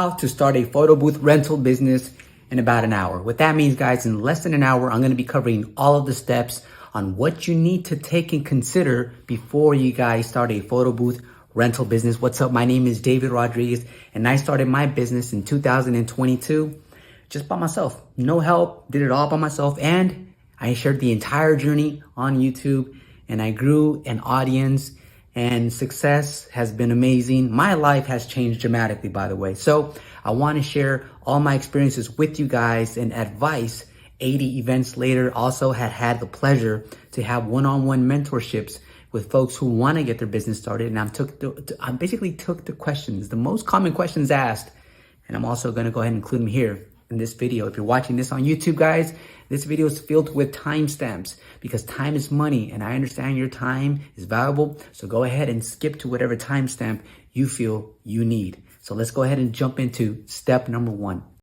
how to start a photo booth rental business in about an hour. What that means, guys, in less than an hour, I'm going to be covering all of the steps on what you need to take and consider before you guys start a photo booth rental business. What's up? My name is David Rodriguez, and I started my business in 2022 just by myself. No help, did it all by myself, and I shared the entire journey on YouTube, and I grew an audience, and success has been amazing. My life has changed dramatically, by the way. So I want to share all my experiences with you guys and advice. 80 events later, also had the pleasure to have one-on-one mentorships with folks who want to get their business started. And I basically took the questions, the most common questions asked, and I'm also going to go ahead and include them here in this video. If you're watching this on YouTube, guys, this video is filled with timestamps because time is money, and I understand your time is valuable. So go ahead and skip to whatever timestamp you feel you need. So let's go ahead and jump into step number one.